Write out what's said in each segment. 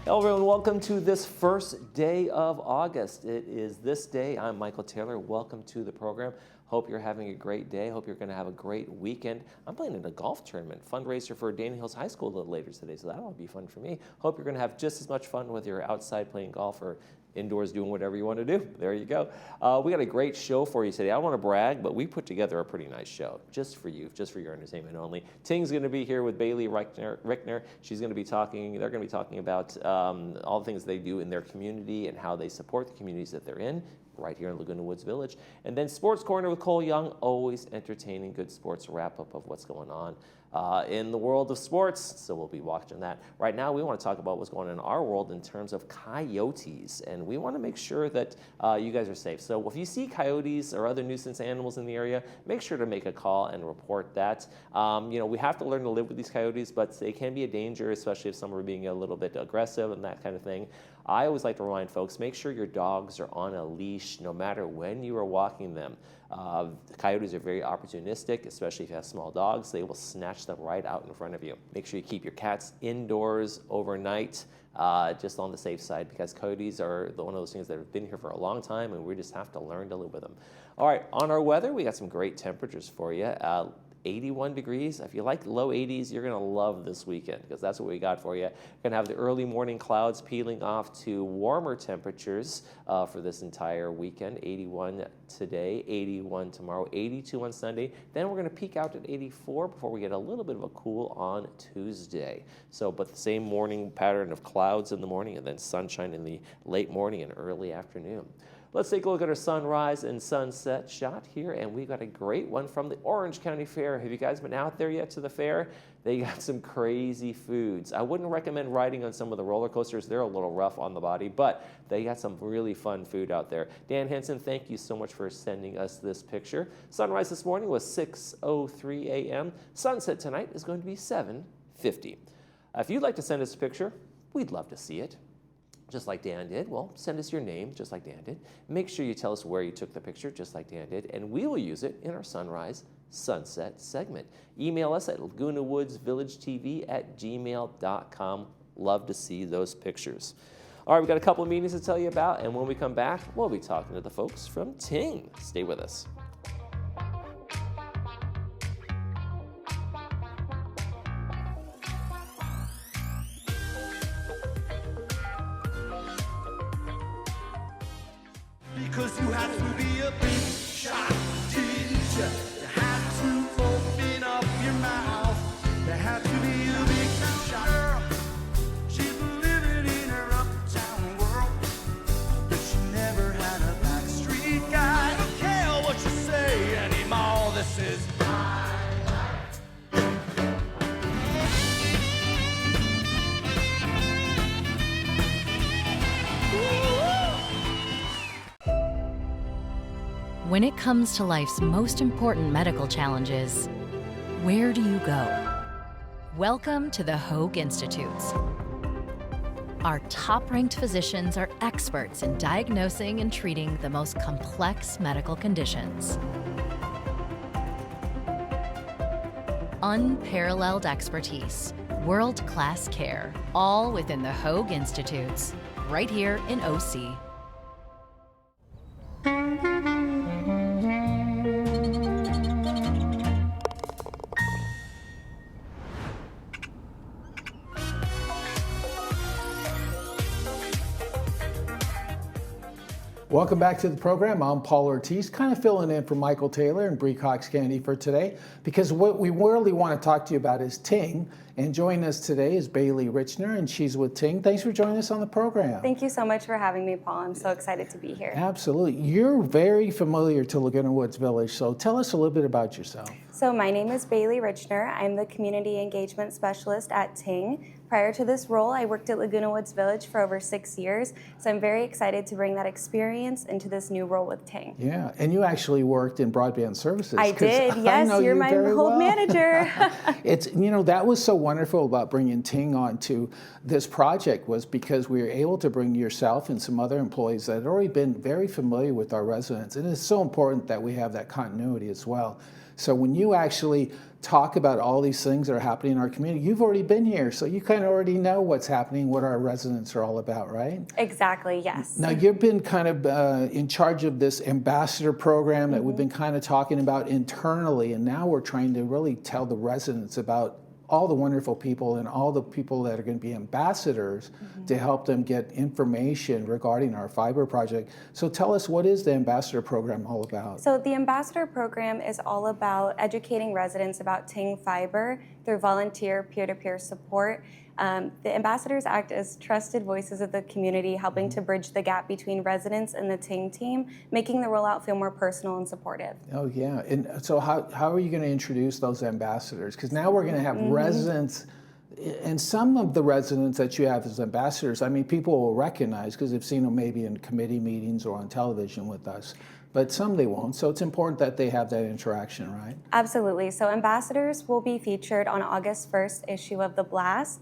Hello everyone, welcome to this first day of August. It is This Day. I'm Michael Taylor. Welcome to the program. Hope you're having a great day. Hope you're going to have a great weekend. I'm playing in a golf tournament, fundraiser for Dana Hills High School a little later today, so that'll be fun for me. Hope you're going to have just as much fun whether you're outside playing golf or indoors doing whatever you want to do. There you go. We got a great show for you today. I don't want to brag, but we put together a pretty nice show just for you, just for your entertainment only. Ting's going to be here with Bailey Rickner. She's going to be talking, they're going to be talking about all the things they do in their community and how they support the communities that they're in, right here in Laguna Woods Village. And then Sports Corner with Cole Young, always entertaining, good sports wrap-up of what's going on in the world of sports, so we'll be watching that. Right now, we want to talk about what's going on in our world in terms of coyotes, and we want to make sure that you guys are safe. So if you see coyotes or other nuisance animals in the area, make sure to make a call and report that. You know, we have to learn to live with these coyotes, but they can be a danger, especially if some are being a little bit aggressive and that kind of thing. I always like to remind folks, make sure your dogs are on a leash no matter when you are walking them. The coyotes are very opportunistic, especially if you have small dogs. They will snatch them right out in front of you. Make sure you keep your cats indoors overnight, just on the safe side, because coyotes are one of those things that have been here for a long time, and we just have to learn to live with them. All right, on our weather, we got some great temperatures for you. 81 degrees. If you like low 80s, you're going to love this weekend because that's what we got for you. You're going to have the early morning clouds peeling off to warmer temperatures for this entire weekend. 81 today, 81 tomorrow, 82 on Sunday. Then we're going to peak out at 84 before we get a little bit of a cool on Tuesday. So, but the same morning pattern of clouds in the morning and then sunshine in the late morning and early afternoon. Let's take a look at our sunrise and sunset shot here, and we got a great one from the Orange County Fair. Have you guys been out there yet to the fair? They got some crazy foods. I wouldn't recommend riding on some of the roller coasters. They're a little rough on the body, but they got some really fun food out there. Dan Henson, thank you so much for sending us this picture. Sunrise this morning was 6:03 a.m. Sunset tonight is going to be 7:50. If you'd like to send us a picture, we'd love to see it. Just like Dan did, well, send us your name, just like Dan did. Make sure you tell us where you took the picture, just like Dan did, and we will use it in our Sunrise Sunset segment. Email us at lagunawoodsvillagetv@gmail.com. Love to see those pictures. All right, we've got a couple of meetings to tell you about, and when we come back, we'll be talking to the folks from Ting. Stay with us. Because you have to be a big shot teacher. You have to open up your mouth. You have to be a big shot girl. She's living in her uptown world, but she never had a backstreet guy. I don't care what you say anymore. This is my life. When it comes to life's most important medical challenges, where do you go? Welcome to the Hoag Institutes. Our top-ranked physicians are experts in diagnosing and treating the most complex medical conditions. Unparalleled expertise, world-class care, all within the Hoag Institutes, right here in OC. Welcome back to the program. I'm Paul Ortiz, kind of filling in for Michael Taylor and Bree Cox Kennedy for today, because what we really want to talk to you about is Ting. And joining us today is Bailey Rickner, and she's with Ting. Thanks for joining us on the program. Thank you so much for having me, Paul. I'm so excited to be here. Absolutely. You're very familiar to Laguna Woods Village, so tell us a little bit about yourself. So my name is Bailey Rickner. I'm the Community Engagement Specialist at Ting. Prior to this role, I worked at Laguna Woods Village for over 6 years, so I'm very excited to bring that experience into this new role with Ting. Yeah, and you actually worked in broadband services. I did, yes. You're my old manager. It's, you know, that was so wonderful about bringing Ting onto this project, was because we were able to bring yourself and some other employees that had already been very familiar with our residents, and it's so important that we have that continuity as well. So when you actually talk about all these things that are happening in our community, you've already been here, so you kind of already know what's happening, what our residents are all about, right? Exactly, yes. Now, you've been kind of in charge of this ambassador program that we've been kind of talking about internally, and now we're trying to really tell the residents about all the wonderful people and all the people that are going to be ambassadors to help them get information regarding our fiber project. So tell us, what is the ambassador program all about? So the ambassador program is all about educating residents about Ting Fiber through volunteer peer-to-peer support. The ambassadors act as trusted voices of the community, helping to bridge the gap between residents and the Ting team, making the rollout feel more personal and supportive. Oh, yeah. And so how are you going to introduce those ambassadors? Because now we're going to have residents, and some of the residents that you have as ambassadors, I mean, people will recognize because they've seen them maybe in committee meetings or on television with us. But some they won't, so it's important that they have that interaction, right? Absolutely. So ambassadors will be featured on August 1st issue of The Blast.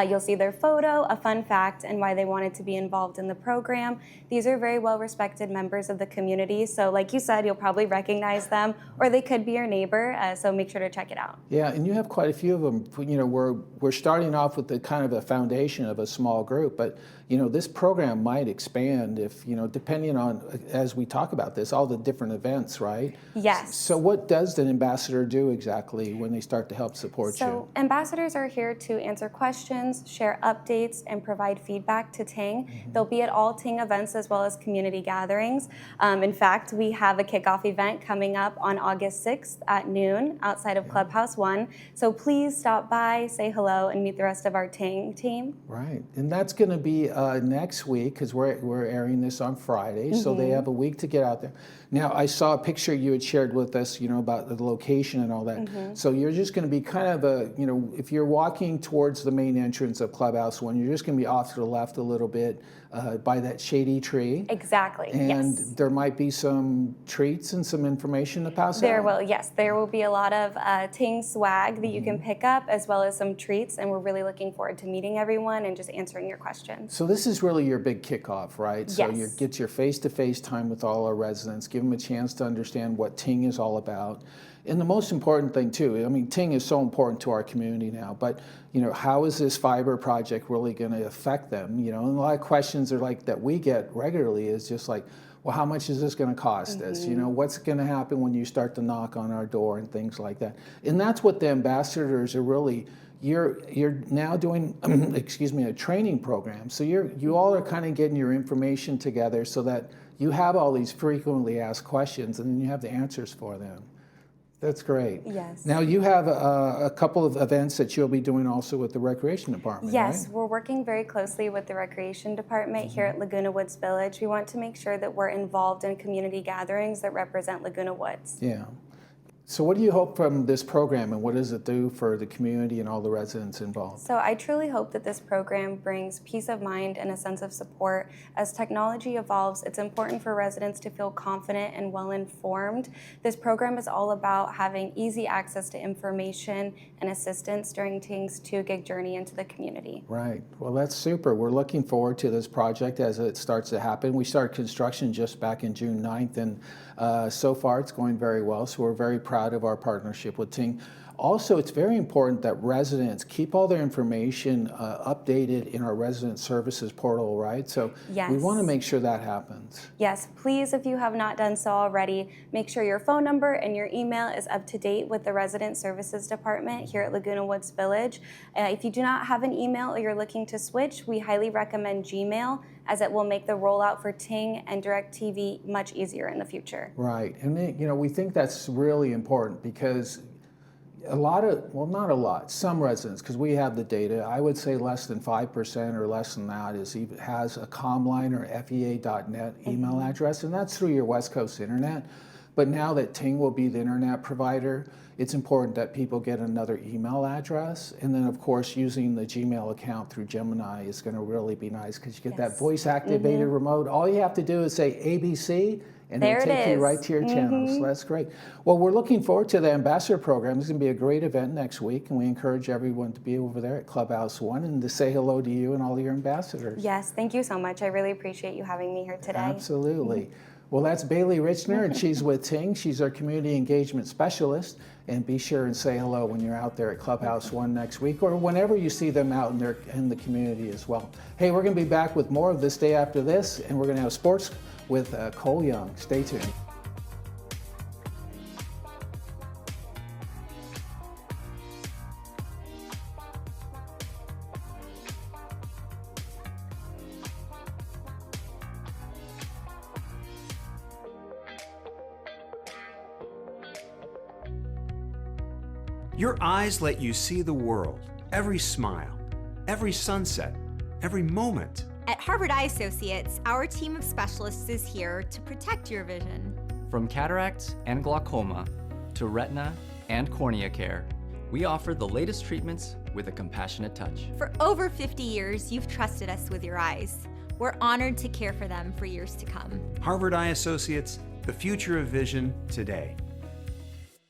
You'll see their photo, a fun fact, and why they wanted to be involved in the program. These are very well-respected members of the community, so like you said, you'll probably recognize them, or they could be your neighbor, so make sure to check it out. Yeah, and you have quite a few of them. You know, we're starting off with the kind of a foundation of a small group, but you know, this program might expand if, you know, depending on, as we talk about this, all the different events, right? Yes. So what does an ambassador do exactly when they start to help support you? So ambassadors are here to answer questions, share updates, and provide feedback to Ting. They'll be at all Ting events as well as community gatherings. In fact, we have a kickoff event coming up on August 6th at noon outside of Clubhouse 1. So please stop by, say hello, and meet the rest of our Ting team. Right, and that's going to be next week because we're airing this on Friday, so they have a week to get out there. Now, I saw a picture you had shared with us, you know, about the location and all that. So you're just going to be kind of a, you know, if you're walking towards the main entrance of Clubhouse 1, you're just going to be off to the left a little bit by that shady tree. Exactly, And yes. there might be some treats and some information to pass There out. will, yes. There will be a lot of Ting swag that you can pick up, as well as some treats, and we're really looking forward to meeting everyone and just answering your questions. So this is really your big kickoff, right? So you Yes. get your face-to-face time with all our residents, give them a chance to understand what Ting is all about. And the most important thing too, I mean, Ting is so important to our community now, but you know, how is this fiber project really going to affect them? You know, and a lot of questions are like that we get regularly is just like, well, how much is this going to cost us? You know, what's going to happen when you start to knock on our door and things like that. And that's what the ambassadors are really. You're now doing, excuse me, a training program. So you all are kind of getting your information together so that you have all these frequently asked questions and then you have the answers for them. That's great. Yes. Now you have a couple of events that you'll be doing also with the Recreation Department, Yes, right? we're working very closely with the Recreation Department here at Laguna Woods Village. We want to make sure that we're involved in community gatherings that represent Laguna Woods. Yeah. So what do you hope from this program and what does it do for the community and all the residents involved? So I truly hope that this program brings peace of mind and a sense of support. As technology evolves, it's important for residents to feel confident and well-informed. This program is all about having easy access to information and assistance during Ting's 2-gig journey into the community. Right. Well, that's super. We're looking forward to this project as it starts to happen. We started construction just back in June 9th, and so far it's going very well, so we're very proud of our partnership with Ting. Also, it's very important that residents keep all their information updated in our resident services portal, right? So we want to make sure that happens. Yes, please, if you have not done so already, make sure your phone number and your email is up to date with the Resident Services Department here at Laguna Woods Village. If you do not have an email or you're looking to switch, we highly recommend Gmail, as it will make the rollout for Ting and DirecTV much easier in the future. Right, and you know, we think that's really important because a lot of, well, not a lot, some residents, because we have the data, I would say less than 5% or less than that has a comline or fea.net email address, and that's through your West Coast internet. But now that Ting will be the internet provider, it's important that people get another email address. And then, of course, using the Gmail account through Gemini is going to really be nice because you get that voice-activated remote. All you have to do is say ABC, and it'll take you right to your channels. So that's great. Well, we're looking forward to the Ambassador Program. It's going to be a great event next week, and we encourage everyone to be over there at Clubhouse 1 and to say hello to you and all your ambassadors. Yes, thank you so much. I really appreciate you having me here today. Absolutely. Well, that's Bailey Richner, and she's with Ting. She's our community engagement specialist. And be sure and say hello when you're out there at Clubhouse One next week, or whenever you see them out in the community as well. Hey, we're going to be back with more of This Day After This, and we're going to have sports with Cole Young. Stay tuned. Your eyes let you see the world, every smile, every sunset, every moment. At Harvard Eye Associates, our team of specialists is here to protect your vision. From cataracts and glaucoma to retina and cornea care, we offer the latest treatments with a compassionate touch. For over 50 years, you've trusted us with your eyes. We're honored to care for them for years to come. Harvard Eye Associates, the future of vision today.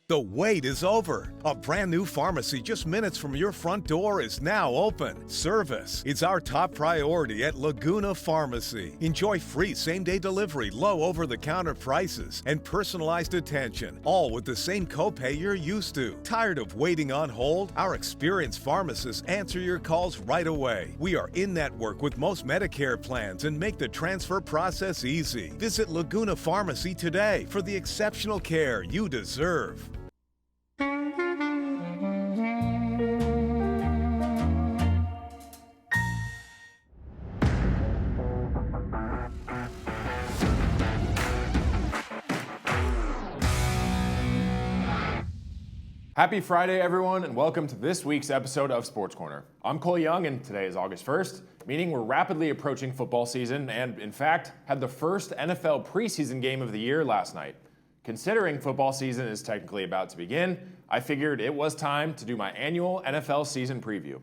The wait is over. A brand new pharmacy just minutes from your front door is now open. Service is our top priority at Laguna Pharmacy. Enjoy free same-day delivery, low over-the-counter prices, and personalized attention, all with the same copay you're used to. Tired of waiting on hold? Our experienced pharmacists answer your calls right away. We are in network with most Medicare plans and make the transfer process easy. Visit Laguna Pharmacy today for the exceptional care you deserve. Happy Friday, everyone, and welcome to this week's episode of Sports Corner. I'm Cole Young, and today is August 1st, meaning we're rapidly approaching football season and, in fact, had the first NFL preseason game of the year last night. Considering football season is technically about to begin, I figured it was time to do my annual NFL season preview.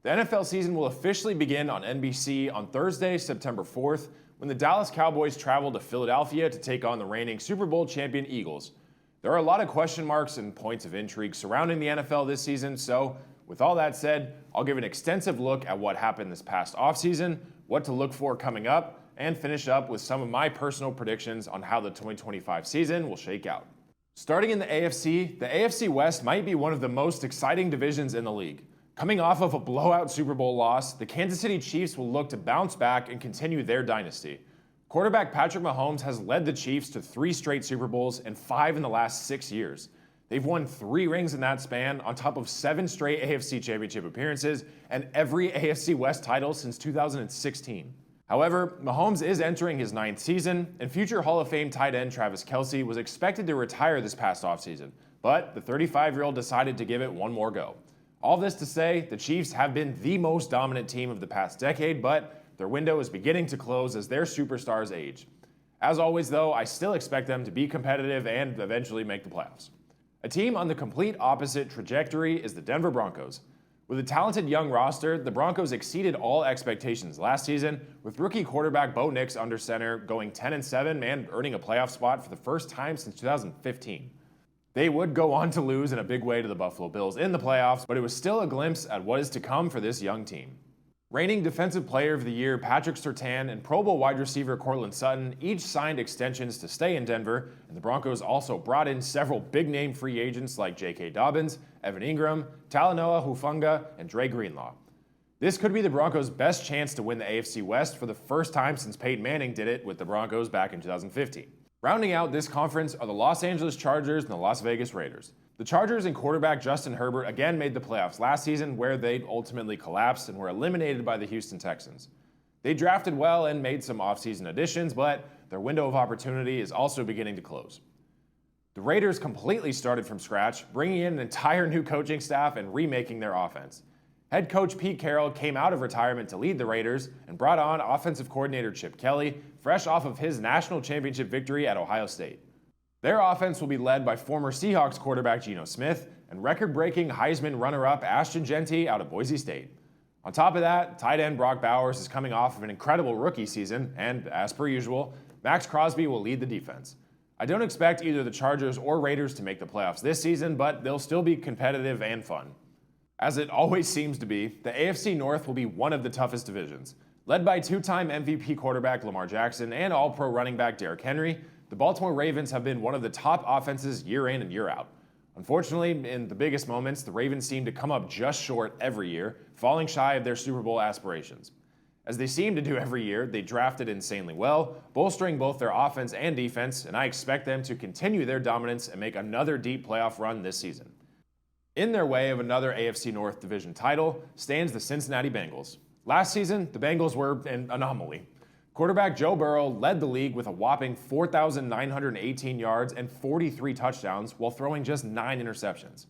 The NFL season will officially begin on NBC on Thursday, September 4th, when the Dallas Cowboys travel to Philadelphia to take on the reigning Super Bowl champion Eagles. There are a lot of question marks and points of intrigue surrounding the NFL this season, so with all that said, I'll give an extensive look at what happened this past offseason, what to look for coming up, and finish up with some of my personal predictions on how the 2025 season will shake out. Starting in the AFC West might be one of the most exciting divisions in the league. Coming off of a blowout Super Bowl loss, the Kansas City Chiefs will look to bounce back and continue their dynasty. Quarterback Patrick Mahomes has led the Chiefs to 3 straight Super Bowls and 5 in the last 6 years. They've won 3 rings in that span, on top of 7 straight AFC Championship appearances and every AFC West title since 2016. However, Mahomes is entering his 9th season, and future Hall of Fame tight end Travis Kelce was expected to retire this past offseason, but the 35-year-old decided to give it one more go. All this to say, the Chiefs have been the most dominant team of the past decade, but their window is beginning to close as their superstars age. As always, though, I still expect them to be competitive and eventually make the playoffs. A team on the complete opposite trajectory is the Denver Broncos. With a talented young roster, the Broncos exceeded all expectations last season, with rookie quarterback Bo Nix under center going 10-7 and earning a playoff spot for the first time since 2015. They would go on to lose in a big way to the Buffalo Bills in the playoffs, but it was still a glimpse at what is to come for this young team. Reigning Defensive Player of the Year Patrick Surtain and Pro Bowl wide receiver Courtland Sutton each signed extensions to stay in Denver, and the Broncos also brought in several big-name free agents like J.K. Dobbins, Evan Ingram, Talanoa Hufanga, and Dre Greenlaw. This could be the Broncos' best chance to win the AFC West for the first time since Peyton Manning did it with the Broncos back in 2015. Rounding out this conference are the Los Angeles Chargers and the Las Vegas Raiders. The Chargers and quarterback Justin Herbert again made the playoffs last season, where they ultimately collapsed and were eliminated by the Houston Texans. They drafted well and made some offseason additions, but their window of opportunity is also beginning to close. The Raiders completely started from scratch, bringing in an entire new coaching staff and remaking their offense. Head coach Pete Carroll came out of retirement to lead the Raiders and brought on offensive coordinator Chip Kelly, fresh off of his national championship victory at Ohio State. Their offense will be led by former Seahawks quarterback Geno Smith and record-breaking Heisman runner-up Ashton Jeanty out of Boise State. On top of that, tight end Brock Bowers is coming off of an incredible rookie season, and as per usual, Max Crosby will lead the defense. I don't expect either the Chargers or Raiders to make the playoffs this season, but they'll still be competitive and fun. As it always seems to be, the AFC North will be one of the toughest divisions. Led by 2-time MVP quarterback Lamar Jackson and All-Pro running back Derrick Henry, the Baltimore Ravens have been one of the top offenses year in and year out. Unfortunately, in the biggest moments, the Ravens seem to come up just short every year, falling shy of their Super Bowl aspirations. As they seem to do every year, they drafted insanely well, bolstering both their offense and defense, and I expect them to continue their dominance and make another deep playoff run this season. In their way of another AFC North division title stands the Cincinnati Bengals. Last season, the Bengals were an anomaly. Quarterback Joe Burrow led the league with a whopping 4,918 yards and 43 touchdowns while throwing just 9 interceptions.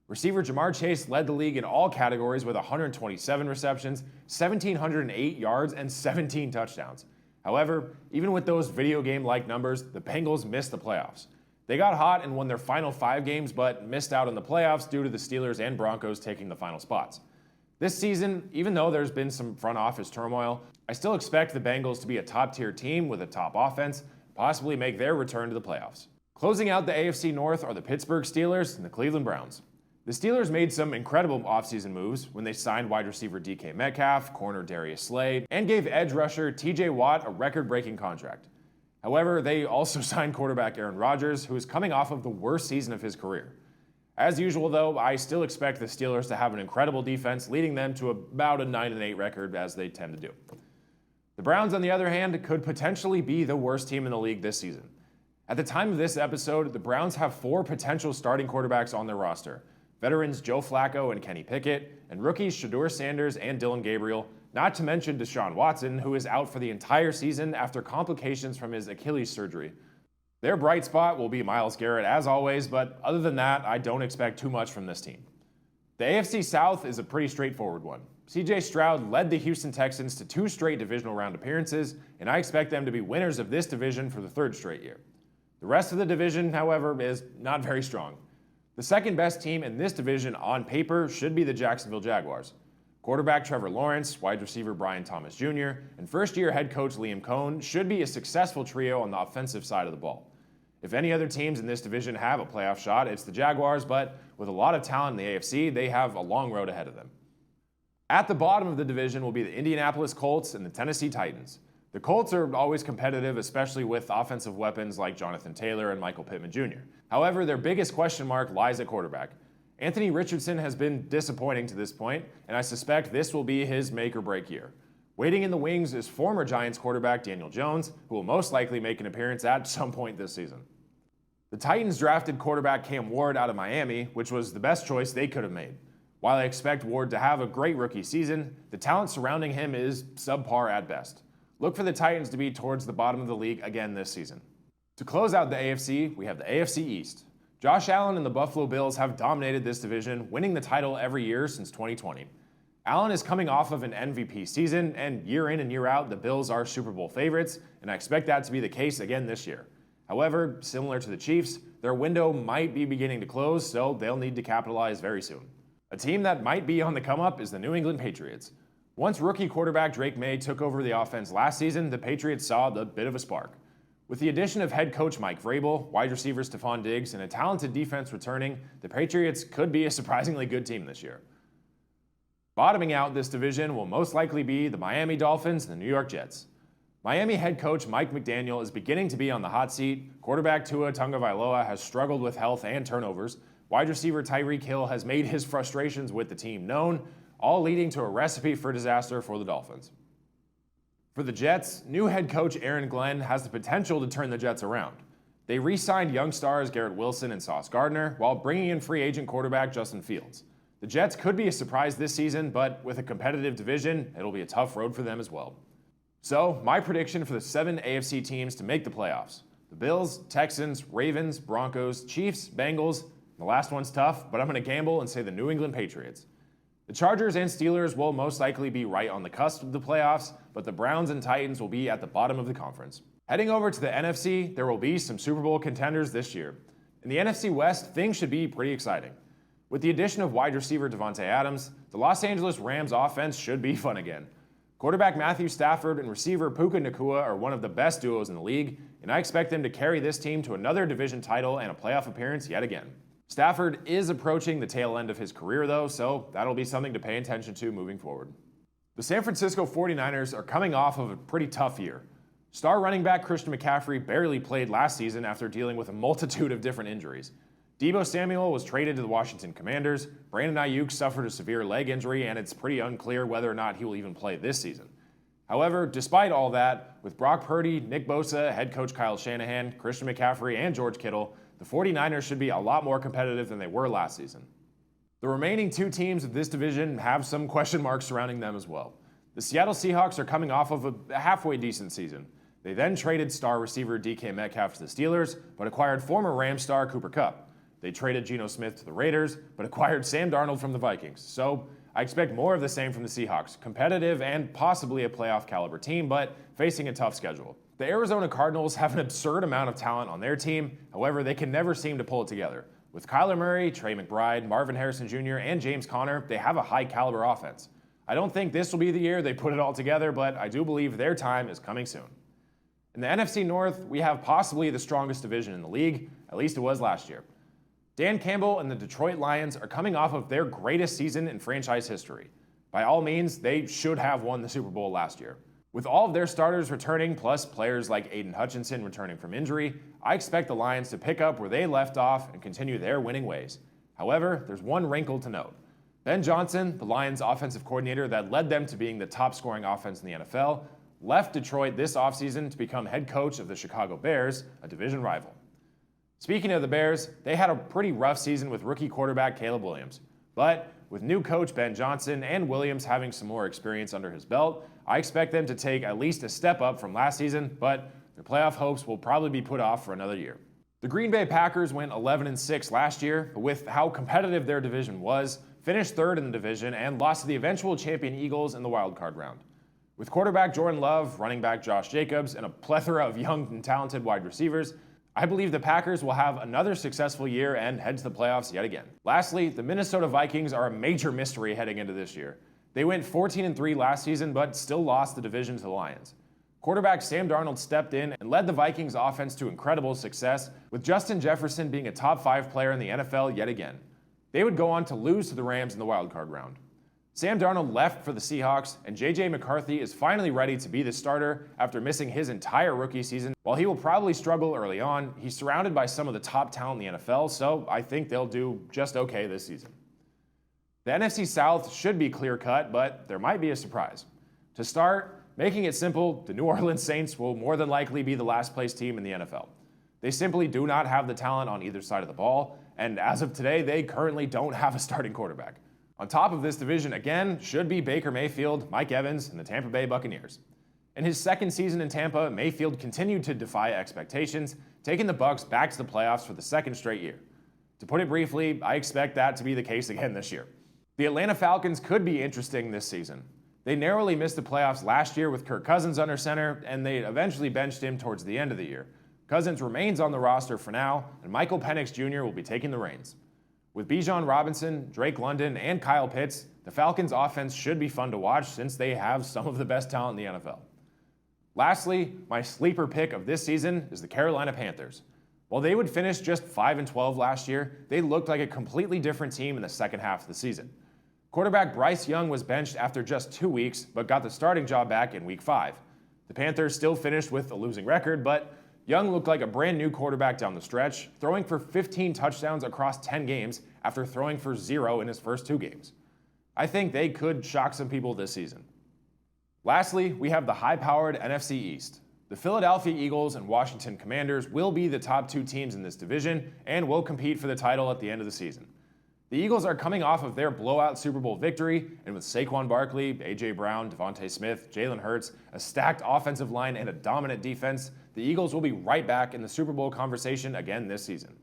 Receiver Jamar Chase led the league in all categories with 127 receptions, 1,708 yards, and 17 touchdowns. However, even with those video game-like numbers, the Bengals missed the playoffs. They got hot and won their final 5 games, but missed out on the playoffs due to the Steelers and Broncos taking the final spots. This season, even though there's been some front office turmoil, I still expect the Bengals to be a top-tier team with a top offense, possibly make their return to the playoffs. Closing out the AFC North are the Pittsburgh Steelers and the Cleveland Browns. The Steelers made some incredible offseason moves when they signed wide receiver DK Metcalf, corner Darius Slay, and gave edge rusher TJ Watt a record-breaking contract. However, they also signed quarterback Aaron Rodgers, who is coming off of the worst season of his career. As usual, though, I still expect the Steelers to have an incredible defense, leading them to about a 9-8 record, as they tend to do. The Browns, on the other hand, could potentially be the worst team in the league this season. At the time of this episode, the Browns have 4 potential starting quarterbacks on their roster. Veterans Joe Flacco and Kenny Pickett, and rookies Shedeur Sanders and Dylan Gabriel, not to mention Deshaun Watson, who is out for the entire season after complications from his Achilles surgery. Their bright spot will be Myles Garrett as always, but other than that, I don't expect too much from this team. The AFC South is a pretty straightforward one. CJ Stroud led the Houston Texans to 2 straight divisional round appearances, and I expect them to be winners of this division for the 3rd straight year. The rest of the division, however, is not very strong. The second best team in this division on paper should be the Jacksonville Jaguars. Quarterback Trevor Lawrence, wide receiver Brian Thomas Jr., and first-year head coach Liam Cohn should be a successful trio on the offensive side of the ball. If any other teams in this division have a playoff shot, it's the Jaguars, but with a lot of talent in the AFC, they have a long road ahead of them. At the bottom of the division will be the Indianapolis Colts and the Tennessee Titans. The Colts are always competitive, especially with offensive weapons like Jonathan Taylor and Michael Pittman Jr. However, their biggest question mark lies at quarterback. Anthony Richardson has been disappointing to this point, and I suspect this will be his make-or-break year. Waiting in the wings is former Giants quarterback Daniel Jones, who will most likely make an appearance at some point this season. The Titans drafted quarterback Cam Ward out of Miami, which was the best choice they could have made. While I expect Ward to have a great rookie season, the talent surrounding him is subpar at best. Look for the Titans to be towards the bottom of the league again this season. To close out the AFC, we have the AFC East. Josh Allen and the Buffalo Bills have dominated this division, winning the title every year since 2020. Allen is coming off of an MVP season, and year in and year out, the Bills are Super Bowl favorites, and I expect that to be the case again this year. However, similar to the Chiefs, their window might be beginning to close, so they'll need to capitalize very soon. A team that might be on the come-up is the New England Patriots. Once rookie quarterback Drake May took over the offense last season, the Patriots saw a bit of a spark. With the addition of head coach Mike Vrabel, wide receiver Stephon Diggs, and a talented defense returning, the Patriots could be a surprisingly good team this year. Bottoming out this division will most likely be the Miami Dolphins and the New York Jets. Miami head coach Mike McDaniel is beginning to be on the hot seat. Quarterback Tua Tagovailoa has struggled with health and turnovers. Wide receiver Tyreek Hill has made his frustrations with the team known, all leading to a recipe for disaster for the Dolphins. For the Jets, new head coach Aaron Glenn has the potential to turn the Jets around. They re-signed young stars Garrett Wilson and Sauce Gardner while bringing in free agent quarterback Justin Fields. The Jets could be a surprise this season, but with a competitive division, it'll be a tough road for them as well. So, my prediction for the 7 AFC teams to make the playoffs: the Bills, Texans, Ravens, Broncos, Chiefs, Bengals. The last one's tough, but I'm going to gamble and say the New England Patriots. The Chargers and Steelers will most likely be right on the cusp of the playoffs, but the Browns and Titans will be at the bottom of the conference. Heading over to the NFC, there will be some Super Bowl contenders this year. In the NFC West, things should be pretty exciting. With the addition of wide receiver Davante Adams, the Los Angeles Rams offense should be fun again. Quarterback Matthew Stafford and receiver Puka Nacua are one of the best duos in the league, and I expect them to carry this team to another division title and a playoff appearance yet again. Stafford is approaching the tail end of his career though, so that'll be something to pay attention to moving forward. The San Francisco 49ers are coming off of a pretty tough year. Star running back Christian McCaffrey barely played last season after dealing with a multitude of different injuries. Deebo Samuel was traded to the Washington Commanders, Brandon Ayuk suffered a severe leg injury, and it's pretty unclear whether or not he will even play this season. However, despite all that, with Brock Purdy, Nick Bosa, head coach Kyle Shanahan, Christian McCaffrey, and George Kittle, the 49ers should be a lot more competitive than they were last season. The remaining two teams of this division have some question marks surrounding them as well. The Seattle Seahawks are coming off of a halfway decent season. They then traded star receiver DK Metcalf to the Steelers, but acquired former Rams star Cooper Kupp. They traded Geno Smith to the Raiders, but acquired Sam Darnold from the Vikings. So I expect more of the same from the Seahawks. Competitive and possibly a playoff caliber team, but facing a tough schedule. The Arizona Cardinals have an absurd amount of talent on their team. However, they can never seem to pull it together. With Kyler Murray, Trey McBride, Marvin Harrison Jr., and James Conner, they have a high caliber offense. I don't think this will be the year they put it all together, but I do believe their time is coming soon. In the NFC North, we have possibly the strongest division in the league, at least it was last year. Dan Campbell and the Detroit Lions are coming off of their greatest season in franchise history. By all means, they should have won the Super Bowl last year. With all of their starters returning, plus players like Aiden Hutchinson returning from injury, I expect the Lions to pick up where they left off and continue their winning ways. However, there's one wrinkle to note. Ben Johnson, the Lions' offensive coordinator that led them to being the top scoring offense in the NFL, left Detroit this offseason to become head coach of the Chicago Bears, a division rival. Speaking of the Bears, they had a pretty rough season with rookie quarterback Caleb Williams. But with new coach Ben Johnson and Williams having some more experience under his belt, I expect them to take at least a step up from last season, but their playoff hopes will probably be put off for another year. The Green Bay Packers went 11-6 last year, but with how competitive their division was, finished third in the division and lost to the eventual champion Eagles in the wildcard round. With quarterback Jordan Love, running back Josh Jacobs, and a plethora of young and talented wide receivers, I believe the Packers will have another successful year and head to the playoffs yet again. Lastly, the Minnesota Vikings are a major mystery heading into this year. They went 14-3 last season, but still lost the division to the Lions. Quarterback Sam Darnold stepped in and led the Vikings offense to incredible success, with Justin Jefferson being a top 5 player in the NFL yet again. They would go on to lose to the Rams in the wildcard round. Sam Darnold left for the Seahawks, and J.J. McCarthy is finally ready to be the starter after missing his entire rookie season. While he will probably struggle early on, he's surrounded by some of the top talent in the NFL, so I think they'll do just okay this season. The NFC South should be clear-cut, but there might be a surprise. To start, making it simple, the New Orleans Saints will more than likely be the last-place team in the NFL. They simply do not have the talent on either side of the ball, and as of today, they currently don't have a starting quarterback. On top of this division, again, should be Baker Mayfield, Mike Evans, and the Tampa Bay Buccaneers. In his second season in Tampa, Mayfield continued to defy expectations, taking the Bucs back to the playoffs for the second straight year. To put it briefly, I expect that to be the case again this year. The Atlanta Falcons could be interesting this season. They narrowly missed the playoffs last year with Kirk Cousins under center, and they eventually benched him towards the end of the year. Cousins remains on the roster for now, and Michael Penix Jr. will be taking the reins. With Bijan Robinson, Drake London, and Kyle Pitts, the Falcons' offense should be fun to watch since they have some of the best talent in the NFL. Lastly, my sleeper pick of this season is the Carolina Panthers. While they would finish just 5-12 last year, they looked like a completely different team in the second half of the season. Quarterback Bryce Young was benched after just 2 weeks, but got the starting job back in Week 5. The Panthers still finished with a losing record, but Young looked like a brand new quarterback down the stretch, throwing for 15 touchdowns across 10 games after throwing for 0 in his first 2 games. I think they could shock some people this season. Lastly, we have the high-powered NFC East. The Philadelphia Eagles and Washington Commanders will be the top 2 teams in this division and will compete for the title at the end of the season. The Eagles are coming off of their blowout Super Bowl victory, and with Saquon Barkley, A.J. Brown, Devontae Smith, Jalen Hurts, a stacked offensive line, and a dominant defense, the Eagles will be right back in the Super Bowl conversation again this season.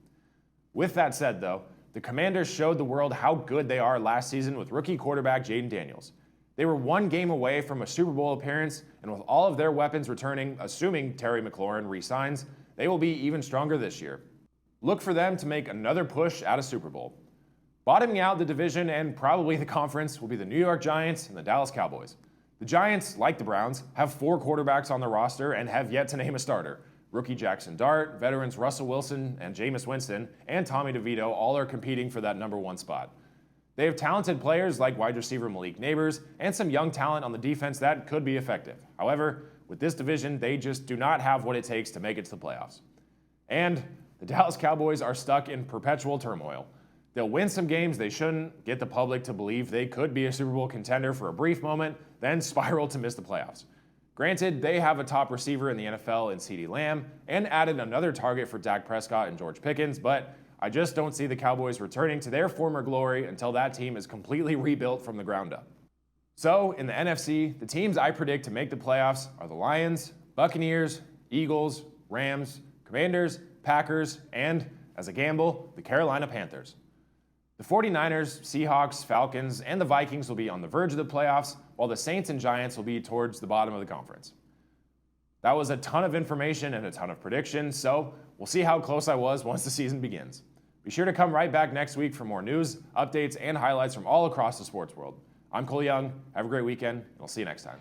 With that said, though, the Commanders showed the world how good they are last season with rookie quarterback Jaden Daniels. They were 1 game away from a Super Bowl appearance, and with all of their weapons returning, assuming Terry McLaurin re-signs, they will be even stronger this year. Look for them to make another push at a Super Bowl. Bottoming out the division and probably the conference will be the New York Giants and the Dallas Cowboys. The Giants, like the Browns, have 4 quarterbacks on their roster and have yet to name a starter. Rookie Jackson Dart, veterans Russell Wilson and Jameis Winston, and Tommy DeVito all are competing for that number 1 spot. They have talented players like wide receiver Malik Neighbors and some young talent on the defense that could be effective. However, With this division, they just do not have what it takes to make it to the playoffs. And the Dallas Cowboys are stuck in perpetual turmoil. They'll win some games they shouldn't, get the public to believe they could be a Super Bowl contender for a brief moment, then spiral to miss the playoffs. Granted, they have a top receiver in the NFL in CeeDee Lamb and added another target for Dak Prescott and George Pickens, but I just don't see the Cowboys returning to their former glory until that team is completely rebuilt from the ground up. So, in the NFC, the teams I predict to make the playoffs are the Lions, Buccaneers, Eagles, Rams, Commanders, Packers, and, as a gamble, the Carolina Panthers. The 49ers, Seahawks, Falcons, and the Vikings will be on the verge of the playoffs, while the Saints and Giants will be towards the bottom of the conference. That was a ton of information and a ton of predictions, so we'll see how close I was once the season begins. Be sure to come right back next week for more news, updates, and highlights from all across the sports world. I'm Cole Young. Have a great weekend, and I'll see you next time.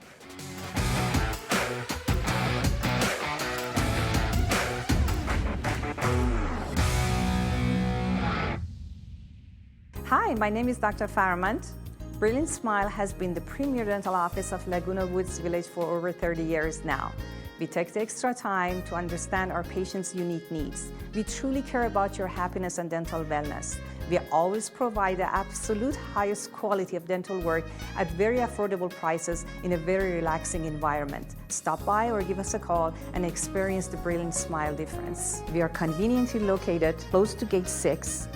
Hi, my name is Dr. Faramant. Brilliant Smile has been the premier dental office of Laguna Woods Village for over 30 years now. We take the extra time to understand our patients' unique needs. We truly care about your happiness and dental wellness. We always provide the absolute highest quality of dental work at very affordable prices in a very relaxing environment. Stop by or give us a call and experience the Brilliant Smile difference. We are conveniently located close to Gate 6.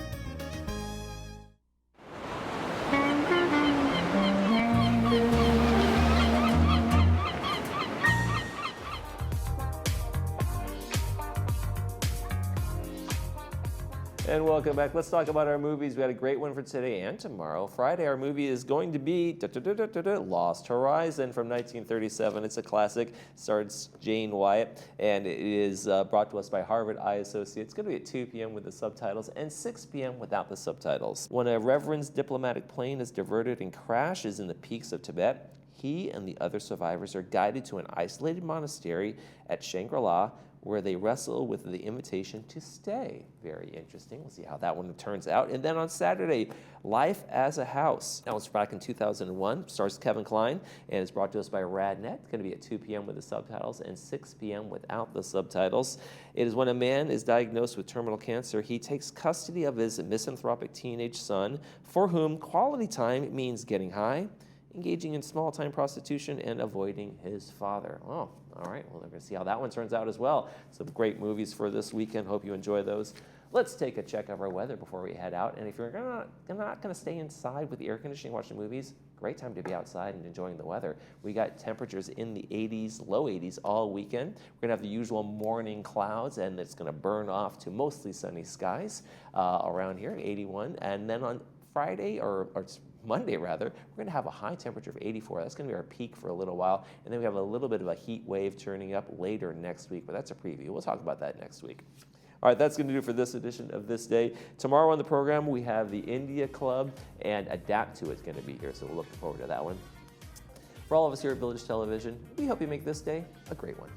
And welcome back. Let's talk about our movies. We had a great one for today and tomorrow. Friday, our movie is going to be Lost Horizon from 1937. It's a classic. Stars Jane Wyatt, and it is brought to us by Harvard Eye Associates. It's going to be at 2 p.m. with the subtitles and 6 p.m. without the subtitles. When a Reverend's diplomatic plane is diverted and crashes in the peaks of Tibet, he and the other survivors are guided to an isolated monastery at Shangri-La, where they wrestle with the invitation to stay. Very interesting. We'll see how that one turns out. And then on Saturday, Life as a House. That was back in 2001. Stars Kevin Kline, and it's brought to us by RadNet. It's going to be at 2 p.m. with the subtitles and 6 p.m. without the subtitles. It is when a man is diagnosed with terminal cancer, he takes custody of his misanthropic teenage son, for whom quality time means getting high, engaging in small-time prostitution, and avoiding his father. Oh, all right. Well, we're going to see how that one turns out as well. Some great movies for this weekend. Hope you enjoy those. Let's take a check of our weather before we head out. And if you're not going to stay inside with the air conditioning watching movies, great time to be outside and enjoying the weather. We got temperatures in the 80s, low 80s all weekend. We're going to have the usual morning clouds, and it's going to burn off to mostly sunny skies around here, 81. And then on Friday, or Monday rather, we're going to have a high temperature of 84. That's going to be our peak for a little while. And then we have a little bit of a heat wave turning up later next week, but that's a preview. We'll talk about that next week. All right, that's going to do it for this edition of This Day. Tomorrow on the program, we have the India Club, and Adapt to It's going to be here, so we'll look forward to that one. For all of us here at Village Television, we hope you make this day a great one.